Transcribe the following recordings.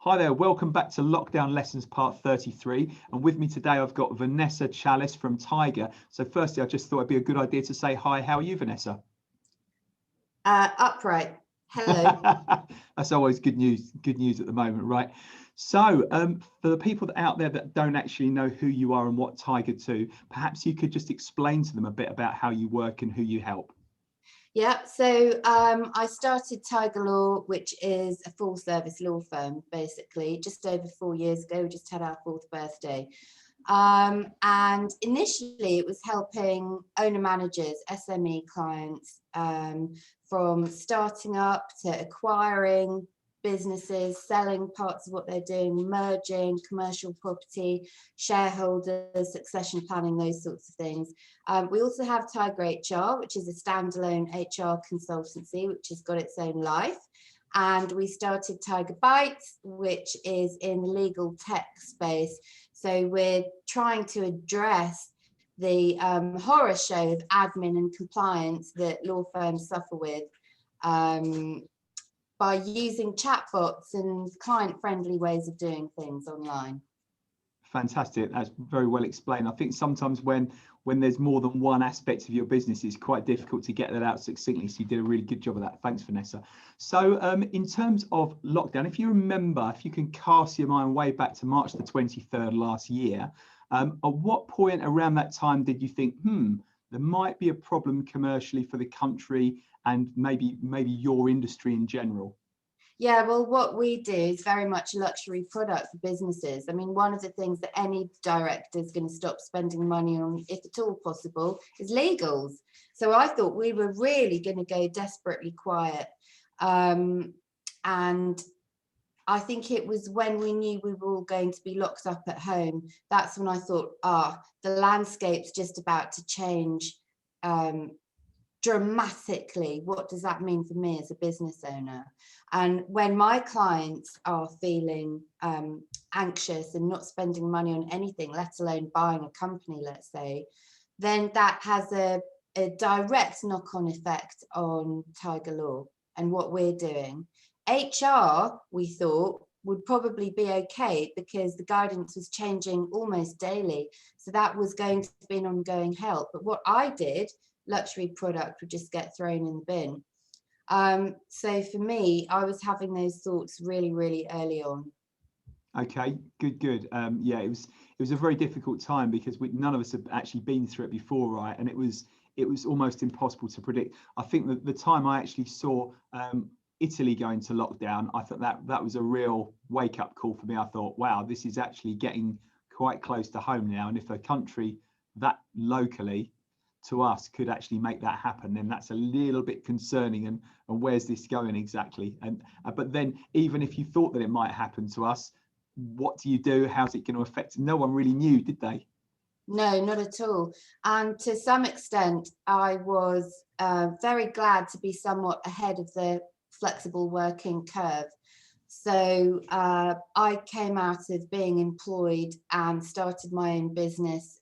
Hi there, welcome back to Lockdown Lessons Part 33. And with me today, I've got Vanessa Challess from Tiger. So firstly, I just thought it'd be a good idea to say hi. How are you, Vanessa? Upright. Hello. That's always good news at the moment, right? So for the people out there that don't actually know who you are and what Tiger do, perhaps you could just explain to them a bit about how you work and who you help. Yeah, so I started Tiger Law, which is a full service law firm, basically, just over 4 years ago. We just had our 4th birthday. And initially it was helping owner managers, SME clients, from starting up to acquiring businesses, selling parts of what they're doing, merging, commercial property, shareholders, succession planning, those sorts of things. We also have Tiger HR, which is a standalone HR consultancy, which has got its own life. And we started Tiger Bytes, which is in the legal tech space. So we're trying to address the horror show of admin and compliance that law firms suffer with by using chatbots and client-friendly ways of doing things online. Fantastic. That's very well explained. I think sometimes when there's more than one aspect of your business, it's quite difficult to get that out succinctly. So you did a really good job of that. Thanks, Vanessa. So in terms of lockdown, if you remember, if you can cast your mind way back to March the 23rd last year, at what point around that time did you think, there might be a problem commercially for the country and maybe your industry in general? Yeah, well, what we do is very much a luxury product for businesses. I mean, one of the things that any director is going to stop spending money on, if at all possible, is legals. So I thought we were really going to go desperately quiet. And I think it was when we knew we were all going to be locked up at home, that's when I thought, the landscape's just about to change dramatically. What does that mean for me as a business owner? And when my clients are feeling anxious and not spending money on anything, let alone buying a company, let's say, then that has a direct knock-on effect on Tiger Law and what we're doing. HR, we thought, would probably be okay because the guidance was changing almost daily. So that was going to be an ongoing help. But what I did, luxury product, would just get thrown in the bin. So for me, I was having those thoughts really, really early on. Okay, good. Yeah, it was a very difficult time because none of us had actually been through it before, right? And it was almost impossible to predict. I think that the time I actually saw Italy go into lockdown, I thought that was a real wake-up call for me. I thought, wow, this is actually getting quite close to home now. And if a country that locally to us could actually make that happen, then that's a little bit concerning. And where's this going exactly? And but then even if you thought that it might happen to us, what do you do? How's it going to affect? No one really knew, did they? No, not at all. And to some extent, I was very glad to be somewhat ahead of the flexible working curve. So I came out of being employed and started my own business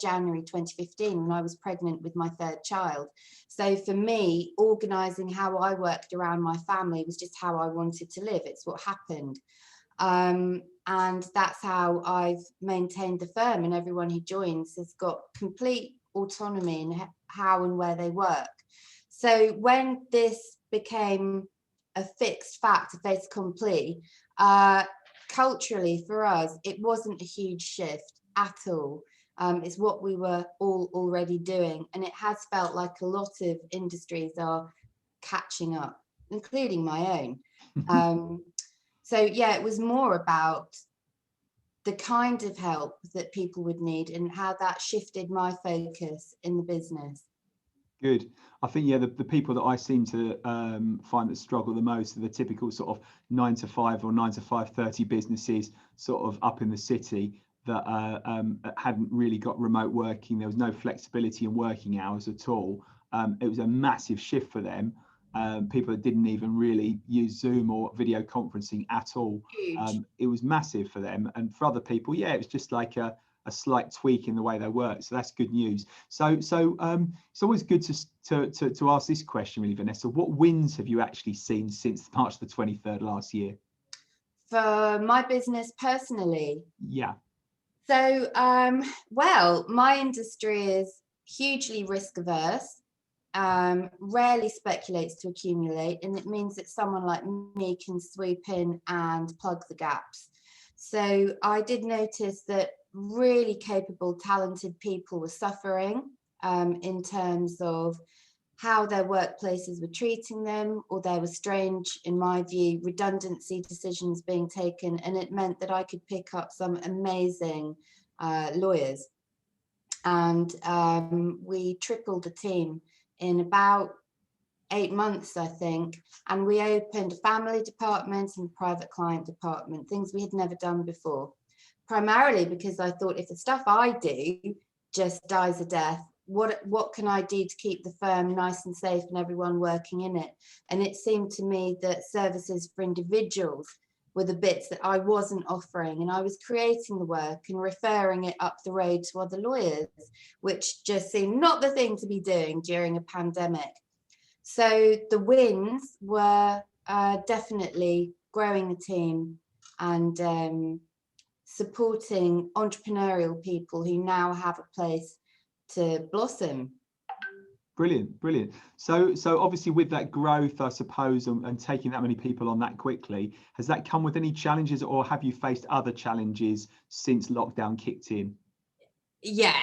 January 2015 when I was pregnant with my 3rd child. So for me, organising how I worked around my family was just how I wanted to live. It's what happened. And that's how I've maintained the firm, and everyone who joins has got complete autonomy in how and where they work. So when this became a fixed fact, a fait accompli, culturally for us, it wasn't a huge shift at all. It's what we were all already doing, and it has felt like a lot of industries are catching up, including my own. So yeah, it was more about the kind of help that people would need and how that shifted my focus in the business. Good. I think, yeah, the people that I seem to find that struggle the most are the typical sort of 9 to 5 or 9 to 5:30 businesses sort of up in the city that hadn't really got remote working. There was no flexibility in working hours at all. It was a massive shift for them. People that didn't even really use Zoom or video conferencing at all. It was massive for them. And for other people, yeah, it was just like a slight tweak in the way they work. So that's good news. So it's always good to ask this question, really, Vanessa. What wins have you actually seen since March the 23rd last year? For my business personally. Yeah. So, well, my industry is hugely risk averse, rarely speculates to accumulate, and it means that someone like me can swoop in and plug the gaps. So I did notice that really capable, talented people were suffering in terms of how their workplaces were treating them, or there were strange, in my view, redundancy decisions being taken, and it meant that I could pick up some amazing lawyers. And we tripled the team in about 8 months, I think, and we opened a family department and a private client department, things we had never done before, primarily because I thought, if the stuff I do just dies a death, what can I do to keep the firm nice and safe and everyone working in it? And it seemed to me that services for individuals were the bits that I wasn't offering, and I was creating the work and referring it up the road to other lawyers, which just seemed not the thing to be doing during a pandemic. So the wins were definitely growing the team and supporting entrepreneurial people who now have a place to blossom. Brilliant, brilliant. So obviously with that growth, I suppose, and taking that many people on that quickly, has that come with any challenges, or have you faced other challenges since lockdown kicked in? Yeah,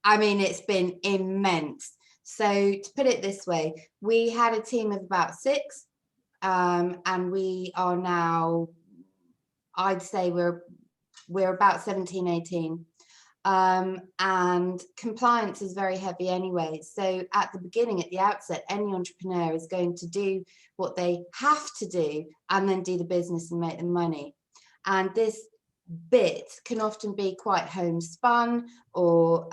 I mean, it's been immense. So to put it this way, we had a team of about 6, and we are now, I'd say we're about 17, 18. And compliance is very heavy anyway. So at the beginning, at the outset, any entrepreneur is going to do what they have to do and then do the business and make the money. And this bit can often be quite homespun, or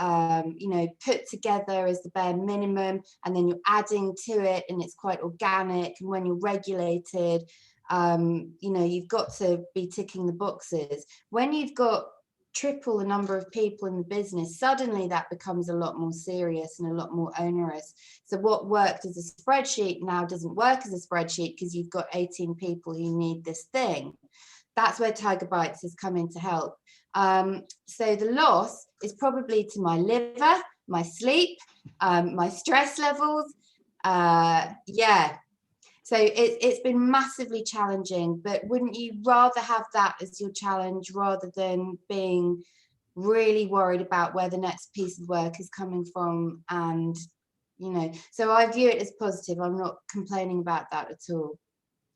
put together as the bare minimum, and then you're adding to it, and it's quite organic. And when you're regulated, you've got to be ticking the boxes. When you've got triple the number of people in the business, suddenly that becomes a lot more serious and a lot more onerous. So what worked as a spreadsheet now doesn't work as a spreadsheet, because you've got 18 people who need this thing. That's where Tiger Bites has come in to help. So the loss is probably to my liver, my sleep, my stress levels. Yeah. So it's been massively challenging, but wouldn't you rather have that as your challenge rather than being really worried about where the next piece of work is coming from? And, so I view it as positive. I'm not complaining about that at all.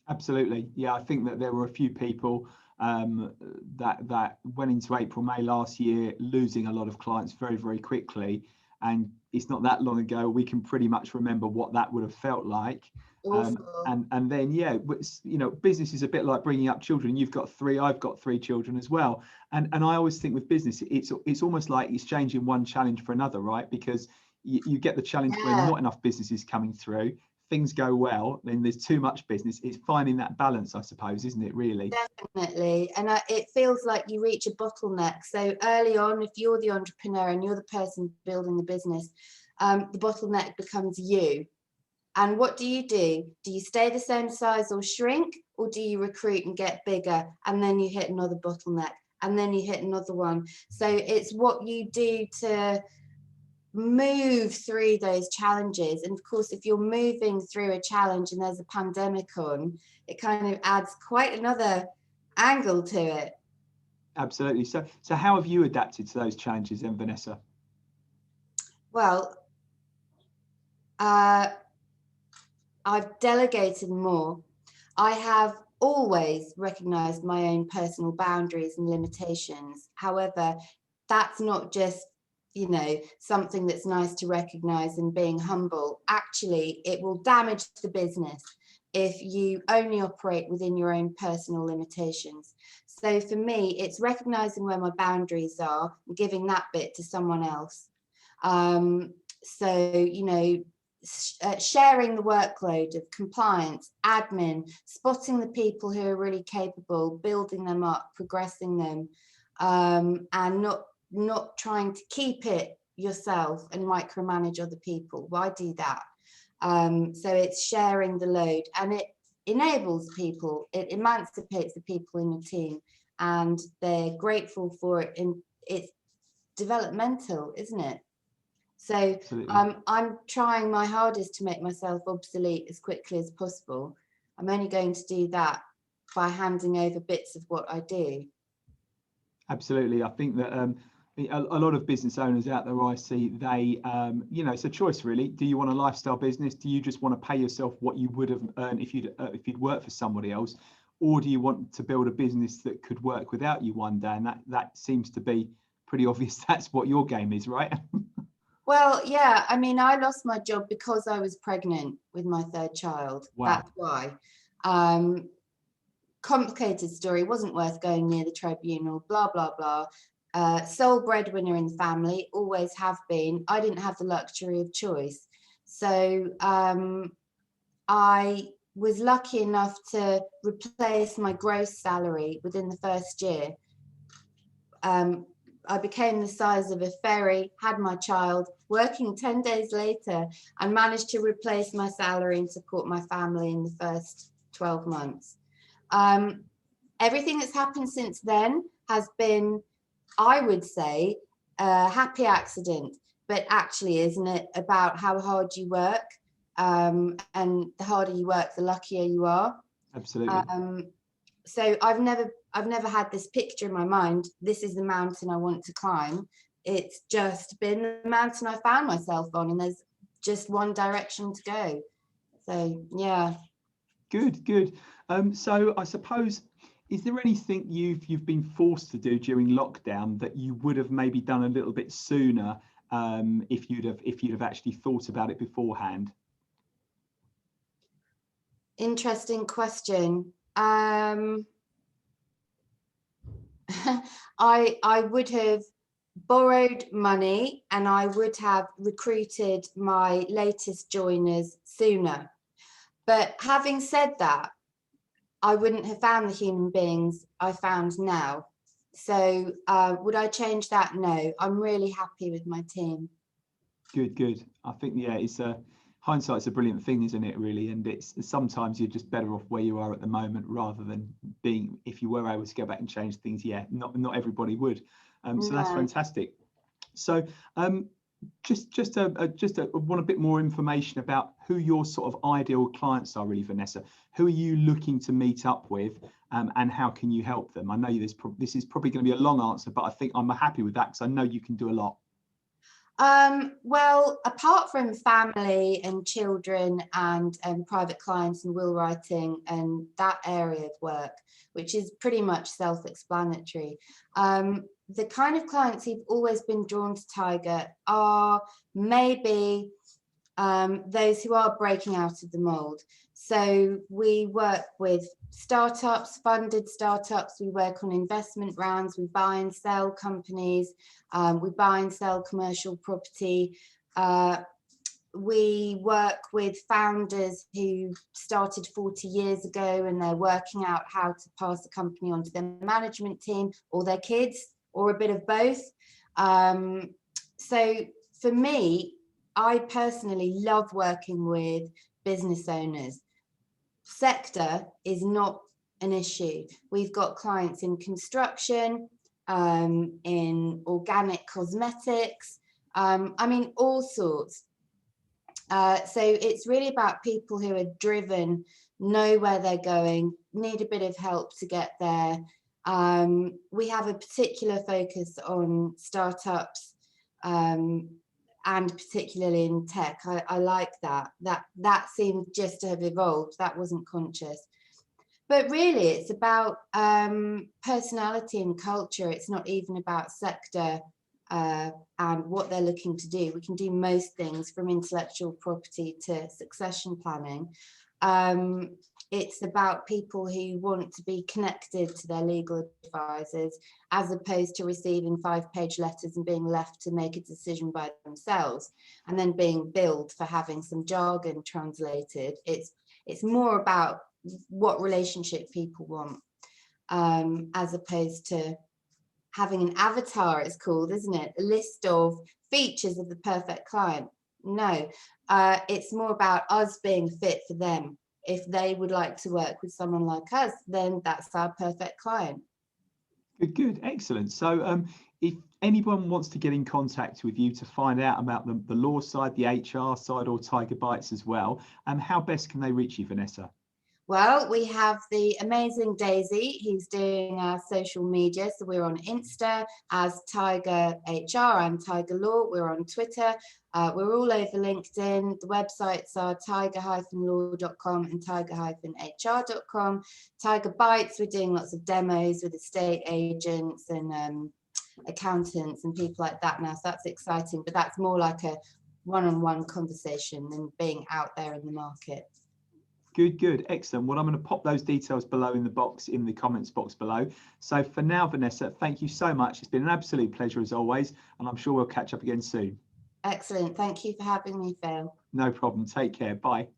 Absolutely. Yeah, I think that there were a few people that went into April, May last year, losing a lot of clients very, very quickly. And it's not that long ago, we can pretty much remember what that would have felt like. And then, yeah, business is a bit like bringing up children. You've got 3, I've got 3 children as well. And I always think with business, it's almost like exchanging one challenge for another, right? Because you get the challenge when not enough business is coming through. Things go well, then there's too much business. It's finding that balance, I suppose, isn't it, really? Definitely. And it feels like you reach a bottleneck. So early on, if you're the entrepreneur and you're the person building the business, the bottleneck becomes you. And what do? Do you stay the same size or shrink, or do you recruit and get bigger? And then you hit another bottleneck, and then you hit another one. So it's what you do to move through those challenges. And of course, if you're moving through a challenge and there's a pandemic on, it kind of adds quite another angle to it. Absolutely. So how have you adapted to those challenges then, Vanessa? Well, I've delegated more. I have always recognized my own personal boundaries and limitations. However, that's not just something that's nice to recognize and being humble. Actually, it will damage the business if you only operate within your own personal limitations. So for me, it's recognizing where my boundaries are and giving that bit to someone else. Sharing the workload of compliance, admin, spotting the people who are really capable, building them up, progressing them, and not trying to keep it yourself and micromanage other people. Why do that? So it's sharing the load, and enables people, it emancipates the people in your team, and they're grateful for it. It's developmental, isn't it? So I'm trying my hardest to make myself obsolete as quickly as possible. I'm only going to do that by handing over bits of what I do. Absolutely. I think that a lot of business owners out there, I see, they, it's a choice really. Do you want a lifestyle business? Do you just want to pay yourself what you would have earned if you'd worked for somebody else? Or do you want to build a business that could work without you one day? And that seems to be pretty obvious. That's what your game is, right? Well, yeah, I mean, I lost my job because I was pregnant with my third child. Wow. That's why. Complicated story, wasn't worth going near the tribunal, blah, blah, blah. Sole breadwinner in the family, always have been. I didn't have the luxury of choice. So I was lucky enough to replace my gross salary within the first year. I became the size of a ferry, had my child, working 10 days later, and managed to replace my salary and support my family in the first 12 months. Everything that's happened since then has been, I would say, a happy accident, but actually, isn't it about how hard you work? And the harder you work, the luckier you are. Absolutely. So I've never had this picture in my mind. This is the mountain I want to climb. It's just been the mountain I found myself on, and there's just one direction to go. So yeah. Good. So I suppose, is there anything you've been forced to do during lockdown that you would have maybe done a little bit sooner if you'd have actually thought about it beforehand? Interesting question. I would have borrowed money, and I would have recruited my latest joiners sooner. But having said that, I wouldn't have found the human beings I found now. So would I change that? No, I'm really happy with my team. Good. I think, yeah, it's hindsight's a brilliant thing, isn't it, really? And it's sometimes you're just better off where you are at the moment rather than being, if you were able to go back and change things, yeah, not everybody would. So that's fantastic. So just want a bit more information about who your sort of ideal clients are, really, Vanessa. Who are you looking to meet up with, and how can you help them? I know this is probably going to be a long answer, but I think I'm happy with that because I know you can do a lot. Well, apart from family and children and private clients and will writing and that area of work, which is pretty much self-explanatory, the kind of clients who've always been drawn to Tiger are maybe those who are breaking out of the mold. So we work with startups, funded startups, we work on investment rounds, we buy and sell companies, we buy and sell commercial property. We work with founders who started 40 years ago and they're working out how to pass the company onto their management team or their kids, or a bit of both. So for me, I personally love working with business owners. Sector is not an issue. We've got clients in construction, in organic cosmetics, I mean, all sorts. So it's really about people who are driven, know where they're going, need a bit of help to get there. We have a particular focus on startups, and particularly in tech. I like that seemed just to have evolved. That wasn't conscious. But really, it's about personality and culture. It's not even about sector and what they're looking to do. We can do most things from intellectual property to succession planning. It's about people who want to be connected to their legal advisors, as opposed to receiving 5-page letters and being left to make a decision by themselves and then being billed for having some jargon translated. It's more about what relationship people want, as opposed to having an avatar, it's called, isn't it? A list of features of the perfect client. No, it's more about us being fit for them. if they would like to work with someone like us, then that's our perfect client. Good, excellent. So if anyone wants to get in contact with you to find out about the law side, the HR side, or Tiger Bites as well, how best can they reach you, Vanessa? Well, we have the amazing Daisy, who's doing our social media. So we're on Insta as Tiger HR and Tiger Law. We're on Twitter. We're all over LinkedIn. The websites are tiger-law.com and tiger-hr.com. Tiger Bites, we're doing lots of demos with estate agents and accountants and people like that now. So that's exciting, but that's more like a one-on-one conversation than being out there in the market. Good, excellent. Well, I'm going to pop those details below in the comments box below. So for now, Vanessa, thank you so much. It's been an absolute pleasure as always, and I'm sure we'll catch up again soon. Excellent. Thank you for having me, Phil. No problem. Take care. Bye.